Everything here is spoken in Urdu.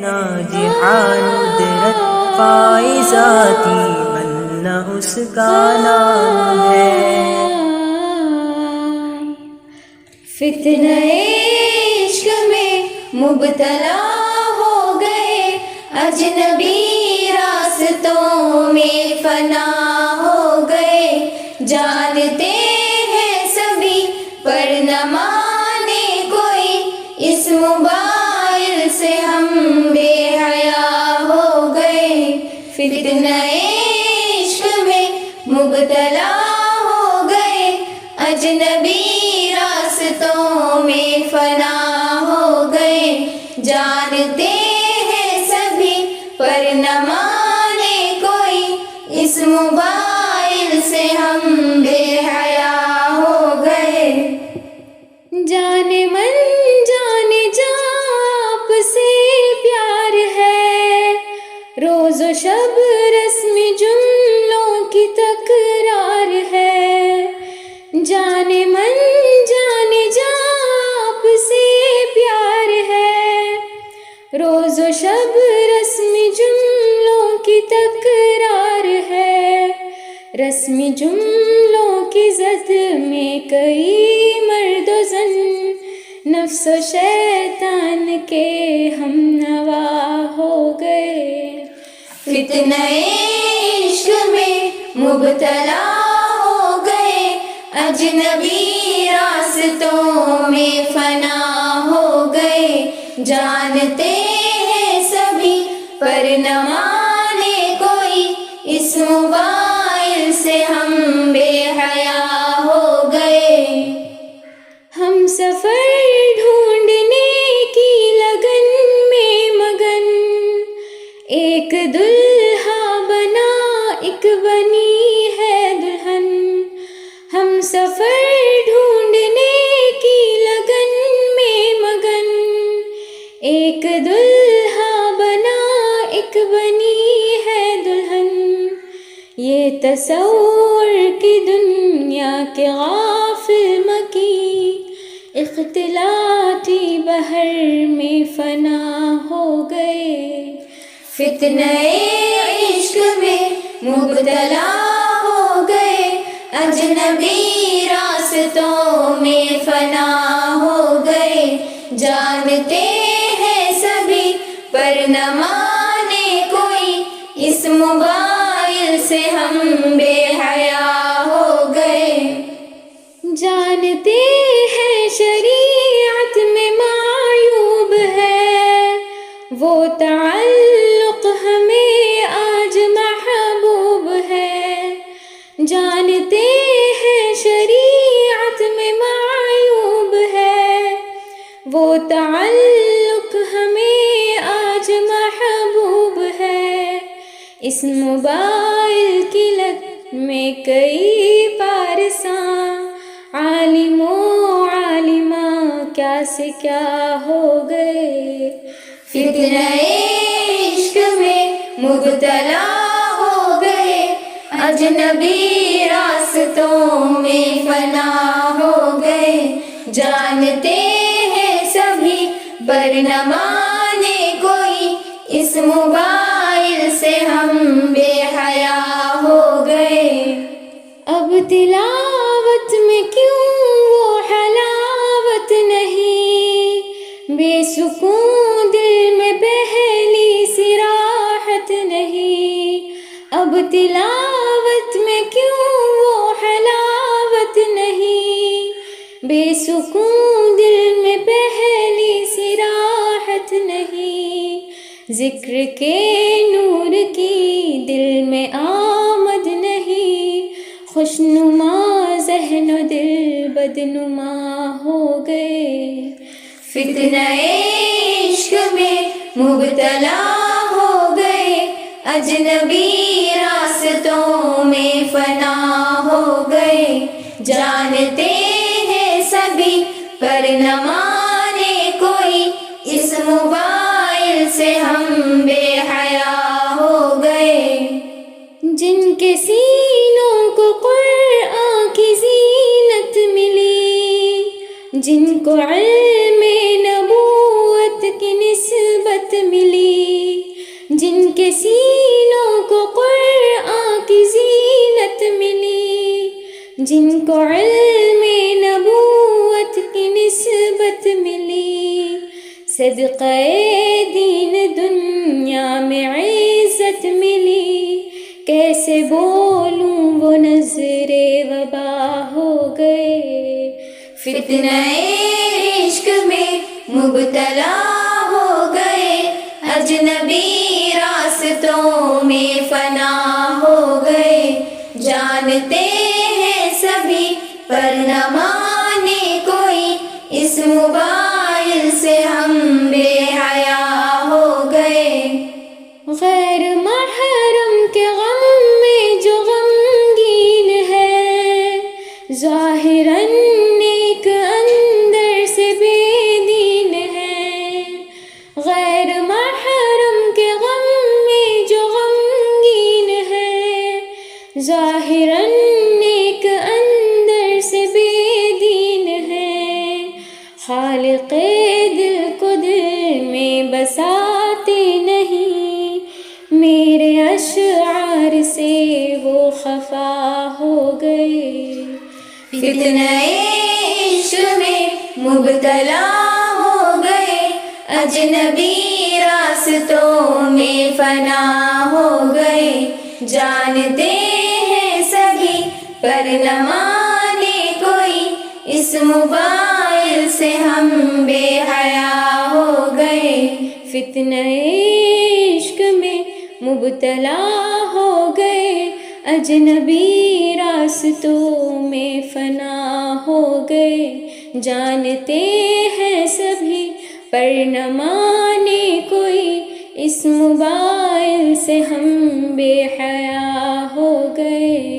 ناجحان ندرت فائزاتی بننا اس کا نام ہے۔ فتنہ عشق میں مبتلا ہو گئے، اجنبی راستوں میں فنا ہو گئے، جانتے ہیں سبھی پر نہ مانے کوئی، اس موبائل سے ہم بے حیا ہو گئے۔ فتنہ عشق میں مبتلا ہو گئے، اجنبی راستوں میں فنا ہو گئے، جانتے ہیں سبھی پر نہ مانے کوئی، اس موبائل سے ہم بے حیا ہو گئے۔ جانے من جانے جا آپ سے پیار ہے، روز و شب رسم جملوں کی تکرار ہے، جانے من جانے جا آپ سے پیار ہے، روز و شب رسم جملوں کی تکرار ہے، رسم جملوں کی زد میں کئی مرد و زن، نفس و شیطان کے ہم نوا ہو گئے۔ فتنہ عشق میں مبتلا ہو گئے، اجنبی راستوں میں فنا ہو گئے، جانتے ہیں سبھی پر نہ مانے کوئی، اس موبائل سے ہم بے حیا ہو گئے۔ ہم سفر ڈھونڈنے کی لگن میں مگن، ایک دلہا بنا ایک بنی ہے دلہن، ہم سفر ڈھونڈنے کی لگن میں مگن، ایک دلہا بنا ایک بنی ہے دلہن، یہ تصور کی دنیا کے غافل مکی، اختلاطی بحر میں فنا ہو گئے۔ فتنہ عشق میں مبتلا ہو گئے، اجنبی راستوں میں فنا ہو گئے، جانتے ہیں سبھی پر نہ مانے کوئی، اس موبائل سے ہم بے حیا ہو گئے۔ جانتے ہیں شریعت میں معیوب ہے، وہ تعلق ہمیں آج محبوب ہے، جانتے ہیں شریعت میں معیوب ہے، وہ تعلق ہمیں آج محبوب ہے، اس موبائل کی لت میں کئی پارساں، عالم و عالمہ کیا سے کیا ہو گئے۔ فتنہ عشق میں مبتلا ہو گئے، اجنبی راستوں میں فنا ہو گئے، جانتے ہیں سبھی پر نہ مانے کوئی، اس موبائل سے ہم بے حیا ہو گئے۔ اب تلاوت میں کیوں وہ حلاوت نہیں، بے سکون دل میں پہلی سی راحت نہیں، اب تلاوت میں کیوں وہ حلاوت نہیں، بے سکون دل میں پہلی سی راحت نہیں، ذکر کے نور کی دل میں آمد نہیں، خوشنما ذہن و دل بدنما ہو گئے۔ فتنہ عشق میں مبتلا ہو گئے، اجنبی راستوں میں فنا ہو گئے، جانتے ہیں سبھی پر نہ مانے کوئی، اس موبائل سے ہم بے حیا ہو گئے۔ جن کے سینوں کو قرآن کی زینت ملی، جن کو علم نبوت کی نسبت ملی، کے سینوں کو قرآن کی زینت ملی، جن کو علم نبوت کی نسبت ملی، صدقہ دین دنیا میں عزت ملی، کیسے بولوں وہ نظر وبا ہو گئے، فتنہ عشق میں مبتلا ہو گئے، اجنبی راستوں میں فنا ہو گئے، جانتے ہیں سبھی پر نہ مانے کوئی، اس موبائل سے ہم بے حیا ہو گئے، غیر محرم کے غم میں جو غمگین ہے، ظاہراً نیک اندر سے بے دین ہے، غیر محرم کے غم میں جو غمگین ہے، ظاہراً نیک اندر سے بے دین ہے، خالق دل کو دل میں بساتے نہیں، میرے اشعار سے وہ خفا ہو گئے، فتنہ عشق میں مبتلا ہو گئے، اجنبی راستوں میں فنا ہو گئے، جانتے ہیں سبھی پر نہ مانے کوئی، اس موبائل سے ہم بے حیا ہو گئے، فتنہ عشق میں مبتلا ہو گئے، اجنبی راستوں میں فنا ہو گئے، جانتے ہیں سبھی پر نہ مانے کوئی، اس موبائل سے ہم بے حیا ہو گئے۔